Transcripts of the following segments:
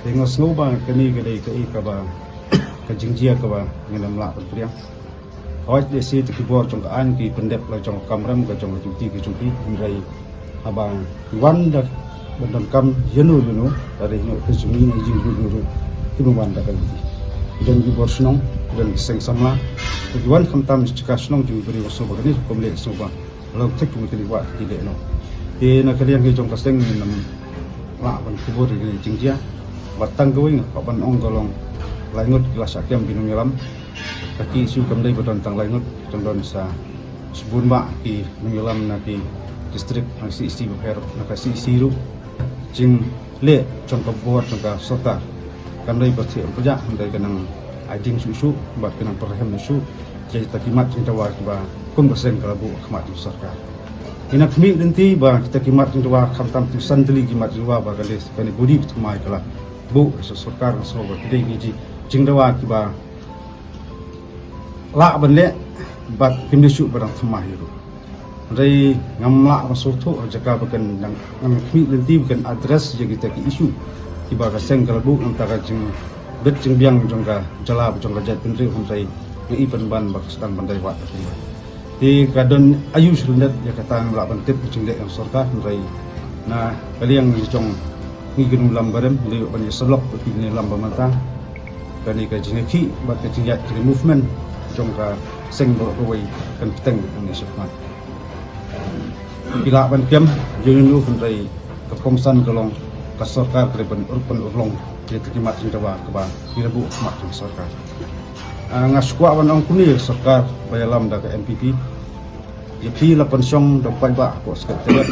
Tengok semua kini kedai kaba kejingjia kaba ngenam lak berpriang. Awak desi terkibur congkaan ki pendep la cong kamram ka cong cuti ki cuti mirai abang wan dak bendam kam yenu dari no kesumi ni jing dulu tu wan dak kan dan kibur senong dan seng samla tujuan khamtam cika senong jing beri waso bagani komle soba lalu tek tu kili wat tidak no di nak kalian ki cong kaseng ngenam lak ban kibur ni jingjia batang going ka ban ong golong laingut kelas akem binung yalam kaki isu kemdai bertentang laingut condon sa sebun mak ki menyalam na ki distrik nasi isi berher na kasi isi ru jing le cong kabor cong ka sota kemdai berti kerja kemdai kenang ading susu bat kenang perhem susu jadi takimat cinta wa ba kum bersen kalabu khmat sarkar ina khmi denti ba kita kimat cinta wa khamtam tu santli kimat wa ba kales kani budi tumai kala bu sarkar so ba kidai ni cinta wa ki ba lak bende bat kimdisu barang semah itu. Dari ngamlak masultu jaka bukan ngam khmi lenti bukan address je kita ki isu tiba ka seng kalbu antara jeng bet jeng biang jongka jala jongka jat pentri humsai ngi penban bak sedang bandai wat tadi. Di kadon ayu sundat ya kata ngamlak bentip jeng dek yang sorka rai na kaliang jong ngi gunung lambarem li ban selok ni lamba mata kali ka jengki bat ka jingat movement jongka seng berkawai kan peteng ni syafman bila ban kem jenu fundai kekomsan golong ka sarkar kriban urban urlong je terkimat jawa keba dirabu mak sarkar ngasukwa ban ong kuni sarkar bayalam da ka MPP ye pi la pensiong da pai ba ko sekretariat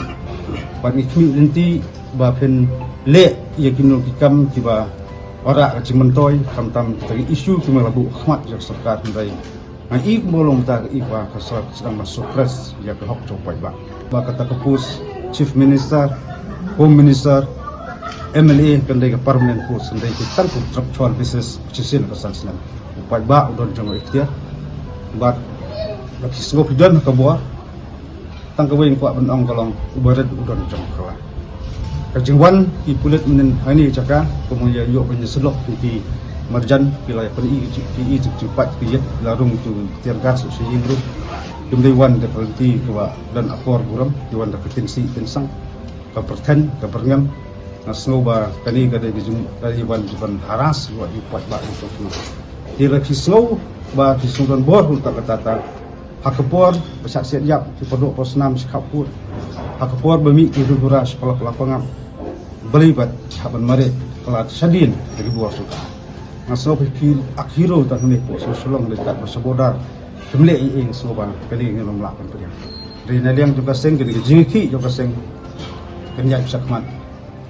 ban ikmi inti ba pen le ye kinu kikam tiba ora cimentoy kamtam tagi isu kimalabu khmat jak sarkar fundai ik bolong ta iwa kasar sedang masuk pres ya ke hok copai ba kata kepus chief minister home minister MLA kendai ke permanent post kendai ke tanpa structural basis cisin kasar sinan upai ba udon jango ikhtiar ba lagi sengok dan ke buah tangkawin kuat benong kolong ubarat udon jango kawa kajingwan ki kulit menen hani caka kemudian yuk penyeselok di marjan wilayah PI cepat piyet larung tu tiargas usai ingru kemudian wan de berhenti kewa dan apor buram diwan de ketensi pensang ke perten ke perngam nasnoba kani kada dari wan juban haras wa dipat ba itu di lagi snow ba di sundan bor tak kata hakapor besak siap yap di pondok posnam sikapur hakapor bemi di dura sekolah lapangan belibat haban mare kelat sadin dari buah suka ngasau pikir akhiro tak ni po solong dekat bersabodar kemle ing soba kali ngi melakukan perang dari naliang juga seng kini jingki juga seng kenya sakmat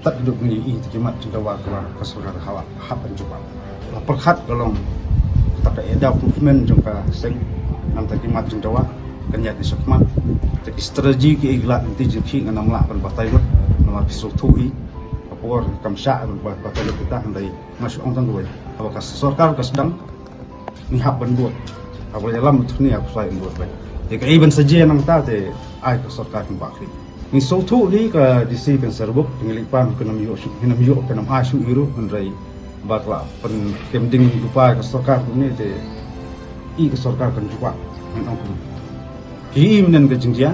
tak hidup ni i terjemat cintawa kala kasar hawa hapan juga perkhat golong tak ada movement juga seng antara kimat cintawa kenya di sakmat jadi strategi ki iglat nanti jingki ngana melakukan batai ber nomor pisutui apor kamsha batai kita dari masuk orang tua apakah sarkar sedang nihap benduat apabila dalam ni aku saya benduat baik jika even saja nang ta te ai ke sarkar bakri ni sotu ni ka disi kan serbuk ngelipan ke nam yo ke nam asu iru ndrai bakla pen kemding lupa ke sarkar ni te i ke sarkar kan juga men ong ki imnen ke jingjia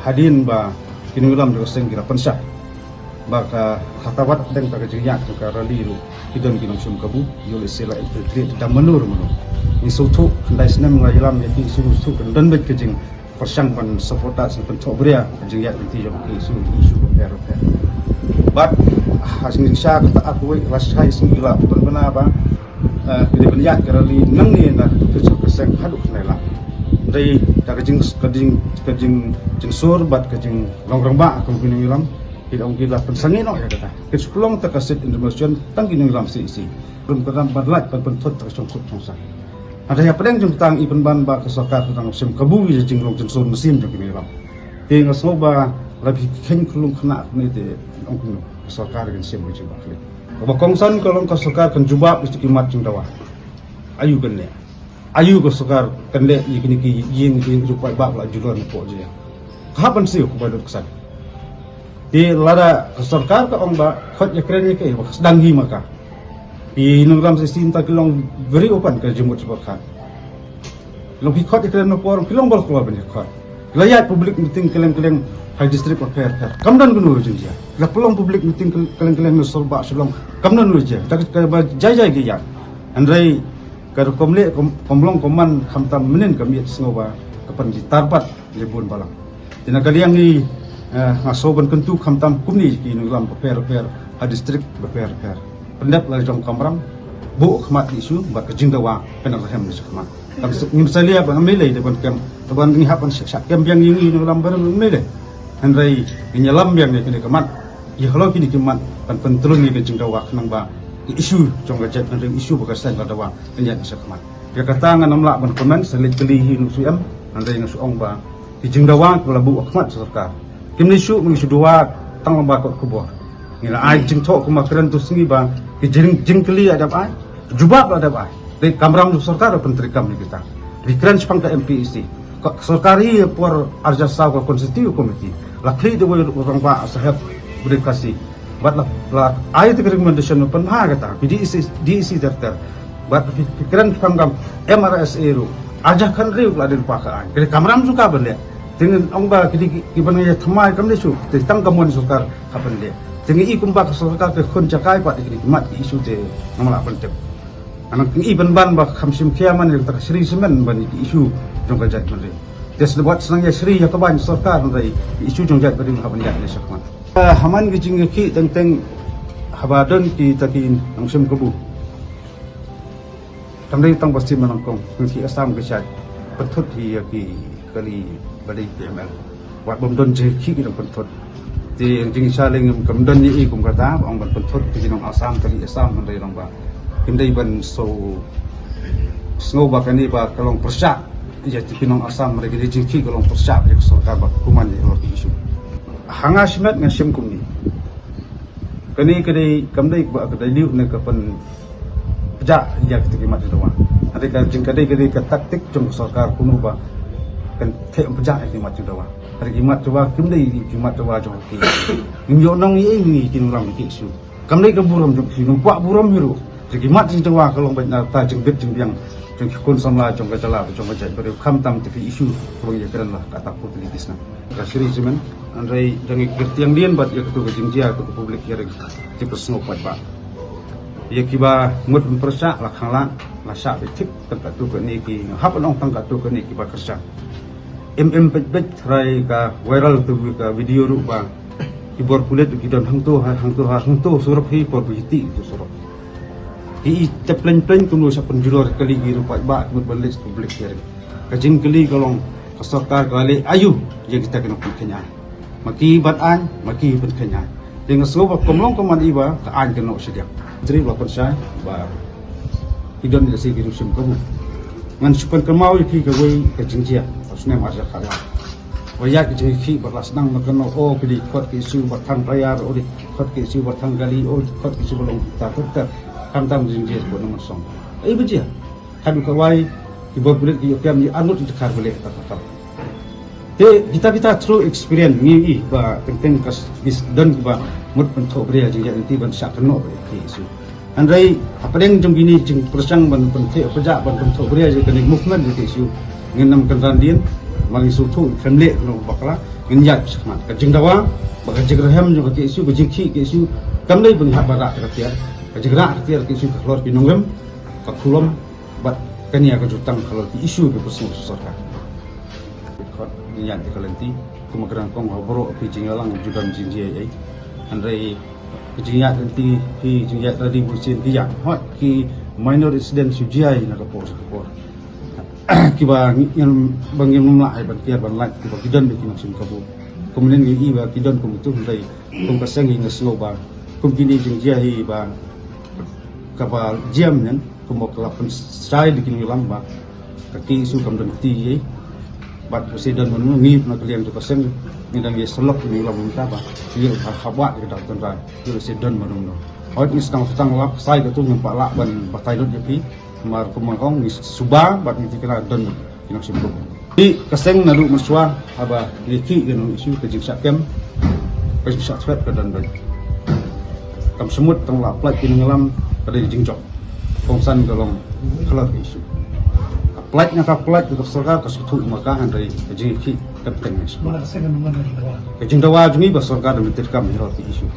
hadin ba kinulam de seng kira pensah baka hatawat dan tak jeriak ke raliru idon kinong sum kabu yole sela infiltrate dan menur ni sotu kendai senam ngayalam yati isu dan bet kejing persang pan supporta sen pentok bria jeriak nanti jom isu Eropa bat hasil sya kata aku rasai singila benar apa bila banyak kerali nang ni nak tujuh keseng haduk nela dari tak kejing sur bat kejing longrang ba aku kinong yalam tidak mungkin lah pensangin ya kata. Kesepulong terkasit informasi tangki dalam sisi. Belum kena badlat pentot tersungkut sungsa. Ada yang pedang jengtang iban ban ba kesakar tentang musim kabui jenglong jensur mesin jeng ini ram. Tengah soba lebih ken kulung kena ni te ongkunu kesakar dengan sim jeng bakli. Bakongsan kalau kesakar kan jubab itu kimat jeng dawa. Ayu kan le. Ayu kesakar kan le ikini ki ying rupai bab la juran po je. Kapan sih aku badut kesan. di lada sarkar ka ong ba khot ya kren ke ba sedang hi maka di nugram sistem ta kilong very open ka jemut sarkar long hi khot ya kren no por kilong bal ko ban khot layat public meeting keleng-keleng high district affair kamdan gunu jinja la pelong public meeting keleng-keleng no sorba selong kamdan nu je tak ka jai-jai ge ya andrai ka komle komlong koman khamtam menen kami sngoba kapan di tarbat lebon balang tina kaliang ni ngasoban kentu khamtam kumni ki nulam affair high district affair pendap la jong kamram bu khmat isu ba ka jingdawa penal hem ni khmat kam misalnya apa amile depan kam depan ni hapan syak kam yang ini dalam barang amile andai nyalam yang ni kini kemat ya kalau kini kemat pan pentrun ni kencing dawa kenang ba isu jong gajat andai isu bakasan dawa kenyak syak kemat dia kata ngan amla ban komen selit kelihi nu suam andai ngasu ong ba kijing dawa kala bu khmat sarkar kimni isu mengisu dua tang ba ko kubo ngila ai jing thok kuma keren tu singi ba kijing jingkeli ada ba jubab ada ba di kamram sarkar penteri kami kita di keren sepang ke MPEC sarkari por arja saw ke konstitusi komiti lakli de orang pa sahab berdikasi bat la ayat recommendation pen ha kata DEC terter bat pikiran pangam MRSA ru aja kan riu la den pakaan ke kamram suka bende dengan ongba kidi kiban ya thamai kam lesu te tang kamon sarkar kapan le dengan i kumba sarkar ke khon jakai pat kidi mat isu te namala penting anak iban ban ba khamsim kiaman yang tak seri semen ban isu jong gajat mari des buat senang ya seri ya kaban sarkar dari isu jong gajat bari haban ya sakman haman gijing ki teng habadan ki takin angsim kebu tamdai tang pasti menangkong ki asam gajat petut hi ki kali bari PML wat bomdon je ki dong petut ti jing saling kamdon ni kum kata ong ban petut ki dong asam kali asam mandai dong ba kindai ban so snow bakani ba kalong persyak ya tipinong asam mereka di jingki kalong persyak ya sarkar ba kuman ni lor isu hanga simet ngasim kumni kani kadai kamdai ba kadai liu ne kapan pejak ya kita kimat dawa ada ka jing kadai ka taktik jong sarkar kuno ba kan the pejak kimat dawa hari kimat dawa kamdai kimat dawa jong ki ngyo nong ye ni kinuram ki isu kamdai ka buram jong ki numpak buram hiru jadi mat jing tawa kalau banyak ta jing bet jing biang jing kun samla jong gajala jong gajai baru khamtam TV isu bang ya keren lah kata politis na kasiri semen andai dangi kerti yang dian bat ya ketu jing jia ketu publik ya ti persno pat ba ya kiba mut persa la khangla la sha betik tempat tu ni ki hap nong tang ka tu ni kiba kerja bet rai ka viral tu ka video ru ba kibor kulit ki don hang tu surup hi por biti tu surup di teplen-plen kuno sa penjulur kali giru pat ba berbalik publik ya kajing kali kalong sarkar kali ayu yang kita kena kenya maki batan maki ben kenya dengan sebab komlong koman iba kaan kena sedia jadi lapor saya ba idon di sini giru sim kamu ngan supan kemau ki kawai kajing dia usne masa kala wayak je ki berlas nang makano o kili kot ki su batang rayar o di kot ki su batang gali o kot ki su belum tak kamtam jing jis bo nomor song ai bejia kadu kawai ki bo bulet ki yokyam ni anut di khar boleh kata te kita true experience ni ba teng kas bis dan ba mut pentho bria jing nanti ban sak no ki isu andai apeng jong gini jing persang ban penthe peja ban pentho bria je kening movement di isu ngenam kan din mangi su thu family no bakla nginjat sakmat ka jing dawa ba ka jing rahem jo ki isu jing ki isu kamdai bang habara ka tiar kajigrak tiar ki isu keluar ki nongem ka kulom bat kania ka jutang kalau ki isu ke pusing sarkar kot niat di kalenti kumagran kong hobro ki jingalang judan jinji ai andai kijingat nanti ki jingat tadi busin ki yang hot ki minor incident sujiai na kapor ki ba yang bangim mla ai ban tiar ban lak ki ba kidan ki maksum kabu kemudian ki ba kidan kum itu ndai kum kasang ing sloba kum kini jinji ba kapal jam nen kumok lapan style dikin lang ba kaki isu kam dan ti bat presiden menungi na kalian tu pasang ni dan ye selok ni lang minta ba ye khabat ke dak tentang presiden menung hot ni stang lap sai ke tu nampak lak ban batai dot jepi mar kumangkong ni suba bat ni kira don kinak simpuk di kaseng nalu meswa aba liki genu isu ke jiksa kem bisa cepat ke dan baik kam semut tang la plai tin ngelam pada jingjok kongsan golong kelar isu plai nya ka plai itu sarkar ka sutu maka handai jingi ki kapten isu ke jingdawa jungi ba sarkar mitir kam hiroti isu